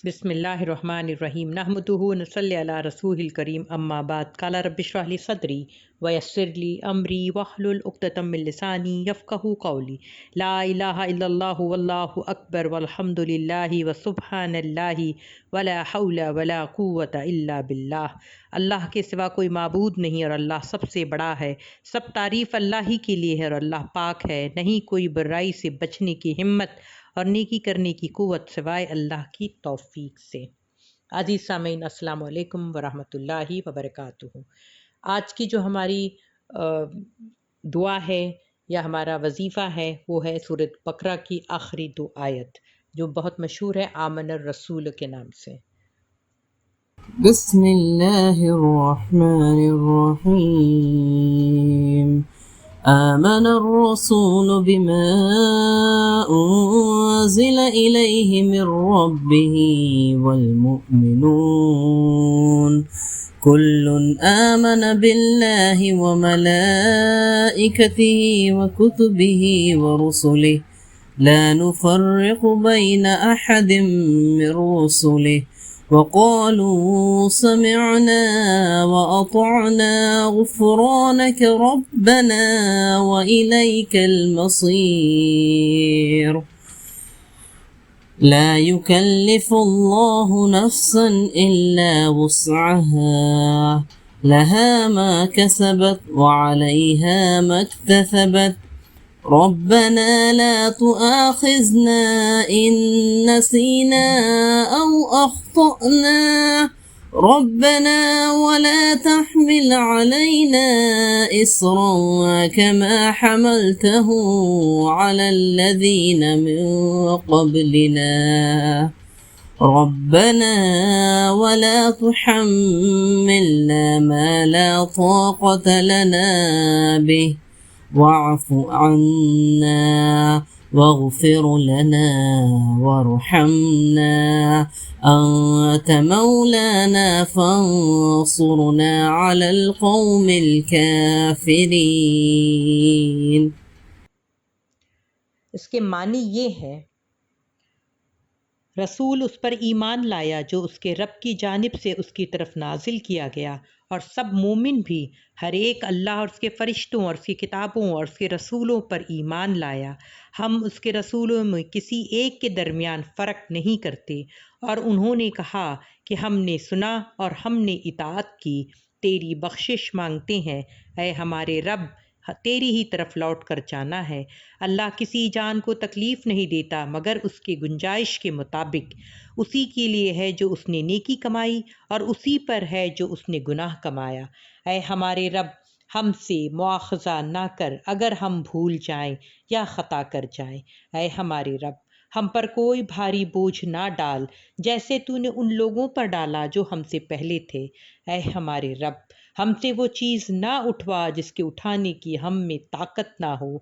بسم اللہ الرحمن الرحیم نحمدہ نصلی علی رسول الکریم اما بعد قال رب اشرح لی صدری ویسر لی امری واحلل عقدۃ من لسانی یفقہوا قولی لا الہ الا اللہ واللہ اکبر والحمد للہ وسبحان اللہ ولا حول ولا قوۃ الا باللہ۔ اللہ کے سوا کوئی معبود نہیں اور اللہ سب سے بڑا ہے۔ سب تعریف اللہ ہی کے لیے ہے اور اللہ پاک ہے، نہیں کوئی برائی سے بچنے کی ہمت اور نیکی کرنے کی قوت سوائے اللہ کی توفیق سے۔ عزیز سامعین، السلام علیکم ورحمۃ اللہ وبرکاتہ۔ آج کی جو ہماری دعا ہے یا ہمارا وظیفہ ہے وہ ہے سورۃ بقرہ کی آخری 2 آیت جو بہت مشہور ہے آمن الرسول کے نام سے۔ بسم الله الرحمن الرحيم. آمن الرسول بما أنزل إليه من ربه والمؤمنون كل آمن بالله وملائكته وكتبه ورسله لا نفرق بين أحد من رسله وقالوا سمعنا وأطعنا غفرانك ربنا وإليك المصير. لا يكلف الله نفسا إلا وسعها لها ما كسبت وعليها ما اكتسبت ربنا لا تؤاخذنا إن نسينا أو أخطأنا ربنا ولا تحمل علينا إصرا كما حملته على الذين من قبلنا ربنا ولا تحملنا ما لا طاقة لنا به واعف عنا واغفر لنا وارحمنا أنت مولانا فانصرنا على القوم الكافرين. اس کے معنی یہ ہے رسول اس پر ایمان لایا جو اس کے رب کی جانب سے اس کی طرف نازل کیا گیا، اور سب مومن بھی ہر ایک اللہ اور اس کے فرشتوں اور اس کی کتابوں اور اس کے رسولوں پر ایمان لایا۔ ہم اس کے رسولوں میں کسی ایک کے درمیان فرق نہیں کرتے، اور انہوں نے کہا کہ ہم نے سنا اور ہم نے اطاعت کی، تیری بخشش مانگتے ہیں اے ہمارے رب، تیری ہی طرف لوٹ کر جانا ہے۔ اللہ کسی جان کو تکلیف نہیں دیتا مگر اس کے گنجائش کے مطابق، اسی کے لیے ہے جو اس نے نیکی کمائی اور اسی پر ہے جو اس نے گناہ کمایا۔ اے ہمارے رب، ہم سے مواخذہ نہ کر اگر ہم بھول جائیں یا خطا کر جائیں۔ اے ہمارے رب، ہم پر کوئی بھاری بوجھ نہ ڈال جیسے تو نے ان لوگوں پر ڈالا جو ہم سے پہلے تھے۔ اے ہمارے رب، ہم سے وہ چیز نہ اٹھوا جس کے اٹھانے کی ہم میں طاقت نہ ہو،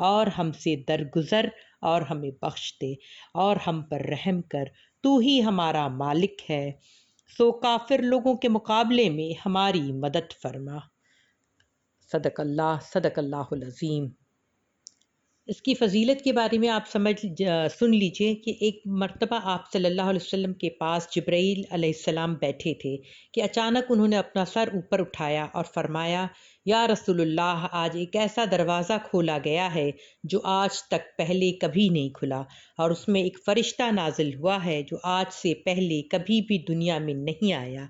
اور ہم سے درگزر اور ہمیں بخش دے اور ہم پر رحم کر، تو ہی ہمارا مالک ہے، سو کافر لوگوں کے مقابلے میں ہماری مدد فرما۔ صدق اللہ العظیم۔ اس کی فضیلت کے بارے میں آپ سن لیجئے کہ ایک مرتبہ آپ صلی اللہ علیہ وسلم کے پاس جبرائیل علیہ السلام بیٹھے تھے کہ اچانک انہوں نے اپنا سر اوپر اٹھایا اور فرمایا، یا رسول اللہ، آج ایک ایسا دروازہ کھولا گیا ہے جو آج تک پہلے کبھی نہیں کھلا، اور اس میں ایک فرشتہ نازل ہوا ہے جو آج سے پہلے کبھی بھی دنیا میں نہیں آیا۔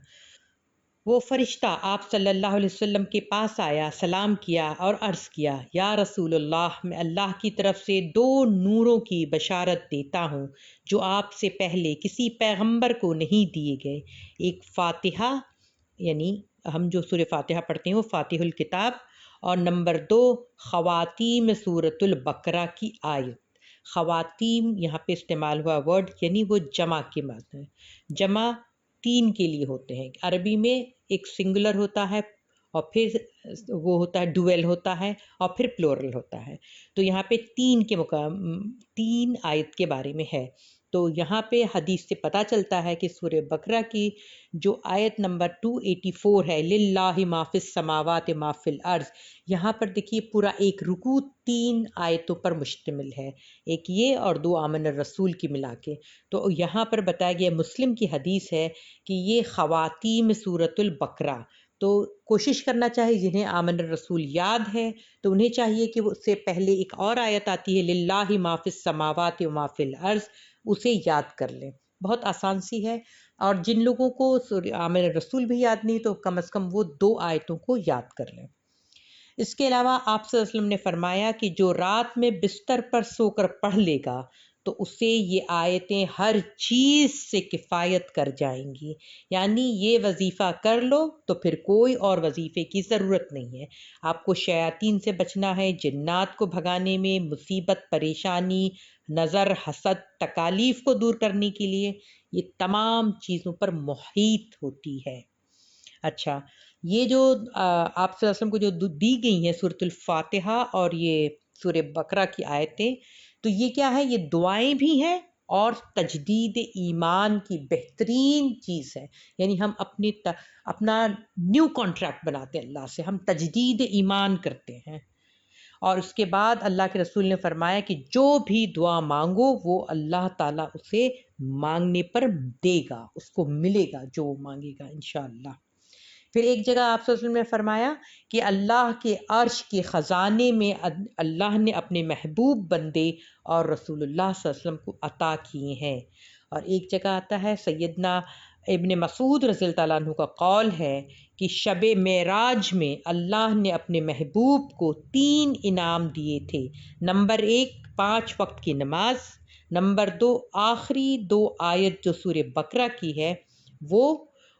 وہ فرشتہ آپ صلی اللہ علیہ وسلم کے پاس آیا، سلام کیا اور عرض کیا، یا رسول اللہ، میں اللہ کی طرف سے 2 نوروں کی بشارت دیتا ہوں جو آپ سے پہلے کسی پیغمبر کو نہیں دیے گئے، ایک فاتحہ، یعنی ہم جو سورہ فاتحہ پڑھتے ہیں وہ فاتح الکتاب، اور نمبر 2 خواتیم سورۃ البقرہ کی آیت۔ خواتیم یہاں پہ استعمال ہوا ورڈ یعنی وہ جمع کے معنی ہے، جمع 3 کے لیے ہوتے ہیں۔ عربی میں ایک سنگولر ہوتا ہے اور پھر وہ ہوتا ہے ڈویل ہوتا ہے اور پھر پلورل ہوتا ہے، تو یہاں پہ 3 آیت کے بارے میں ہے۔ تو یہاں پہ حدیث سے پتہ چلتا ہے کہ سورہ بقرہ کی جو آیت نمبر 284 ہے، للہ ما فی السماوات ما فی الارض، یہاں پر دیکھیے پورا ایک رکوع 3 آیتوں پر مشتمل ہے، ایک یہ اور 2 آمن الرسول کی ملا کے۔ تو یہاں پر بتایا گیا، مسلم کی حدیث ہے کہ یہ خواتیم سورۃ البقرہ، تو کوشش کرنا چاہیے جنہیں آمن الرسول یاد ہے تو انہیں چاہیے کہ اس سے پہلے ایک اور آیت آتی ہے للہ ما فی السماوات و ما فی الارض، اسے یاد کر لیں، بہت آسان سی ہے۔ اور جن لوگوں کو آمن الرسول بھی یاد نہیں تو کم از کم وہ 2 آیتوں کو یاد کر لیں۔ اس کے علاوہ آپ صلی اللہ علیہ وسلم نے فرمایا کہ جو رات میں بستر پر سو کر پڑھ لے گا تو اسے یہ آیتیں ہر چیز سے کفایت کر جائیں گی، یعنی یہ وظیفہ کر لو تو پھر کوئی اور وظیفے کی ضرورت نہیں ہے۔ آپ کو شیاطین سے بچنا ہے، جنات کو بھگانے میں، مصیبت، پریشانی، نظر، حسد، تکالیف کو دور کرنے کے لیے یہ تمام چیزوں پر محیط ہوتی ہے۔ اچھا، یہ جو آپ صلی اللہ علیہ وسلم کو جو دی گئی ہیں سورۃ الفاتحہ اور یہ سورہ بقرہ کی آیتیں، تو یہ کیا ہے؟ یہ دعائیں بھی ہیں اور تجدید ایمان کی بہترین چیز ہے، یعنی ہم اپنا نیو کانٹریکٹ بناتے ہیں اللہ سے، ہم تجدید ایمان کرتے ہیں۔ اور اس کے بعد اللہ کے رسول نے فرمایا کہ جو بھی دعا مانگو وہ اللہ تعالیٰ اسے مانگنے پر دے گا، اس کو ملے گا جو وہ مانگے گا انشاءاللہ۔ پھر ایک جگہ آپ صلی اللہ علیہ وسلم نے فرمایا کہ اللہ کے عرش کے خزانے میں اللہ نے اپنے محبوب بندے اور رسول اللہ صلی اللہ علیہ وسلم کو عطا کیے ہیں۔ اور ایک جگہ آتا ہے، سیدنا ابن مسعود رضی اللہ تعالیٰ عنہ کا قول ہے کہ شب معراج میں اللہ نے اپنے محبوب کو 3 انعام دیے تھے۔ نمبر 1 5 وقت کی نماز، نمبر 2 آخری 2 آیت جو سورہ بقرہ کی ہے وہ،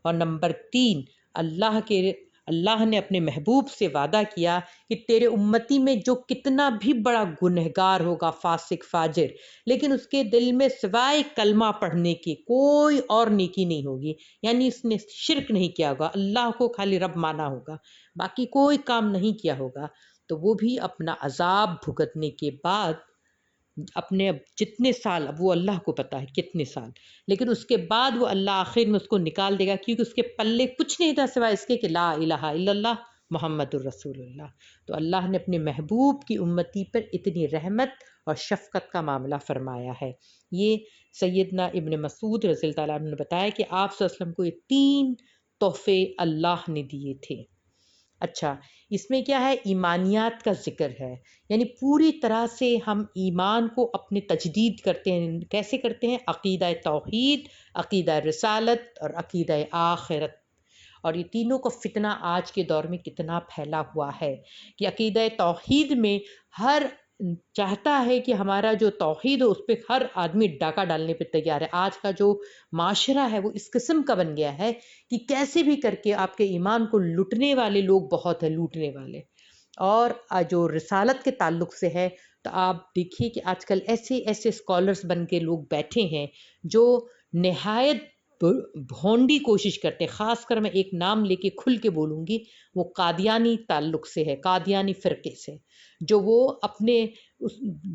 اور نمبر 3 اللہ نے اپنے محبوب سے وعدہ کیا کہ تیرے امتی میں جو کتنا بھی بڑا گنہگار ہوگا، فاسق فاجر، لیکن اس کے دل میں سوائے کلمہ پڑھنے کے کوئی اور نیکی نہیں ہوگی، یعنی اس نے شرک نہیں کیا ہوگا، اللہ کو خالی رب مانا ہوگا، باقی کوئی کام نہیں کیا ہوگا، تو وہ بھی اپنا عذاب بھگتنے کے بعد اپنے جتنے سال، اب وہ اللہ کو پتہ ہے کتنے سال، لیکن اس کے بعد وہ اللہ آخر میں اس کو نکال دے گا، کیونکہ اس کے پلے کچھ نہیں تھا سوائے اس کے کہ لا الہ الا اللہ محمد الرسول اللہ۔ تو اللہ نے اپنے محبوب کی امتی پر اتنی رحمت اور شفقت کا معاملہ فرمایا ہے۔ یہ سیدنا ابن مسعود رضی اللہ تعالیٰ عنہ نے بتایا کہ آپ صلی اللہ علیہ وسلم کو یہ 3 تحفے اللہ نے دیے تھے۔ اچھا، اس میں کیا ہے؟ ایمانیات کا ذکر ہے، یعنی پوری طرح سے ہم ایمان کو اپنے تجدید کرتے ہیں۔ کیسے کرتے ہیں؟ عقیدہ توحید، عقیدہ رسالت اور عقیدہ آخرت۔ اور یہ تینوں کا فتنہ آج کے دور میں کتنا پھیلا ہوا ہے کہ عقیدہ توحید میں ہر چاہتا ہے کہ ہمارا جو توحید ہو اس پہ ہر آدمی ڈاکہ ڈالنے پہ تیار ہے۔ آج کا جو معاشرہ ہے وہ اس قسم کا بن گیا ہے کہ کیسے بھی کر کے آپ کے ایمان کو لوٹنے والے لوگ بہت ہیں، لوٹنے والے۔ اور جو رسالت کے تعلق سے ہے تو آپ دیکھیے کہ آج کل ایسے ایسے اسکالرس بن کے لوگ بیٹھے ہیں جو نہایت بھونڈی کوشش کرتے ہیں، خاص کر میں ایک نام لے کے کھل کے بولوں گی، وہ قادیانی تعلق سے ہے، قادیانی فرقے سے، جو وہ اپنے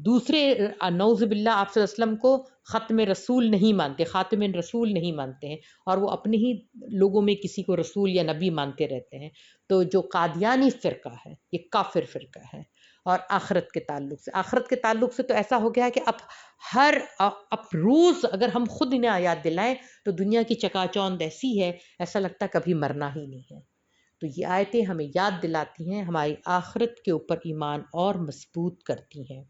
دوسرے نعوذ باللہ آپ صلی اللہ علیہ وسلم کو ختم رسول نہیں مانتے، خاتم رسول نہیں مانتے ہیں، اور وہ اپنے ہی لوگوں میں کسی کو رسول یا نبی مانتے رہتے ہیں۔ تو جو قادیانی فرقہ ہے یہ کافر فرقہ ہے۔ اور آخرت کے تعلق سے تو ایسا ہو گیا ہے کہ اب روز اگر ہم خود انہیں یاد دلائیں تو دنیا کی چکا چوند ایسی ہے، ایسا لگتا ہے کبھی مرنا ہی نہیں ہے۔ تو یہ آیتیں ہمیں یاد دلاتی ہیں، ہماری آخرت کے اوپر ایمان اور مضبوط کرتی ہیں۔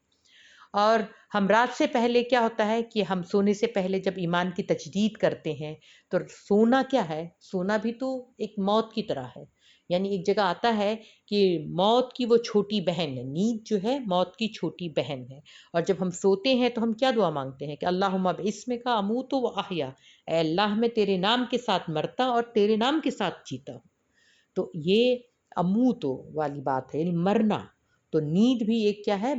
اور ہم رات سے پہلے کیا ہوتا ہے کہ ہم سونے سے پہلے جب ایمان کی تجدید کرتے ہیں تو سونا کیا ہے؟ سونا بھی تو ایک موت کی طرح ہے، یعنی ایک جگہ آتا ہے کہ موت کی وہ چھوٹی بہن ہے، نیند جو ہے موت کی چھوٹی بہن ہے۔ اور جب ہم سوتے ہیں تو ہم کیا دعا مانگتے ہیں کہ اللہم باسمک اموت و احیا، اے اللہ میں تیرے نام کے ساتھ مرتا اور تیرے نام کے ساتھ جیتا ہوں۔ تو یہ اموت والی بات ہے، یعنی مرنا۔ تو نیند بھی ایک کیا ہے؟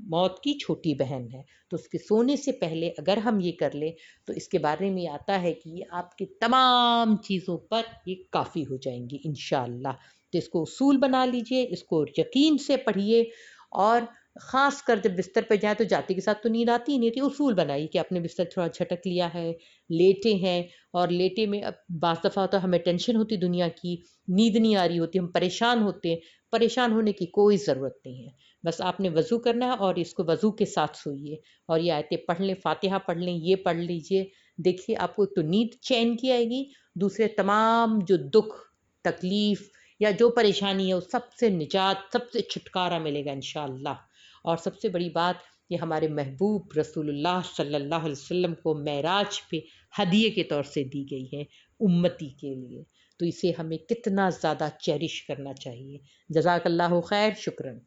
موت کی چھوٹی بہن ہے۔ تو اس کے سونے سے پہلے اگر ہم یہ کر لیں تو اس کے بارے میں آتا ہے کہ یہ آپ کی تمام چیزوں پر یہ کافی ہو جائیں گی انشاءاللہ۔ تو اس کو اصول بنا لیجئے، اس کو یقین سے پڑھیے، اور خاص کر جب بستر پہ جائیں تو جاتے کے ساتھ تو نیند آتی ہی نہیں تھی، اصول بنائی کہ اپنے بستر تھوڑا جھٹک لیا ہے، لیٹے ہیں، اور لیٹے میں اب بعض دفعہ تو ہمیں ٹینشن ہوتی دنیا کی، نیند نہیں آ رہی ہوتی، ہم پریشان ہوتے ہیں، پریشان ہونے کی کوئی ضرورت نہیں ہے، بس آپ نے وضو کرنا ہے اور اس کو وضو کے ساتھ سوئیے اور یہ آیتیں پڑھ لیں، فاتحہ پڑھ لیں، یہ پڑھ لیجئے، دیکھیے آپ کو ایک تو نیند چین کی آئے گی، دوسرے تمام جو دکھ تکلیف یا جو پریشانی ہے اس سب سے نجات، سب سے چھٹکارا ملے گا انشاءاللہ۔ اور سب سے بڑی بات یہ ہمارے محبوب رسول اللہ صلی اللہ علیہ وسلم کو معراج پہ ہدیے کے طور سے دی گئی ہے امتی کے لیے، تو اسے ہمیں کتنا زیادہ چیریش کرنا چاہیے۔ جزاک اللہ خیر، شکراً۔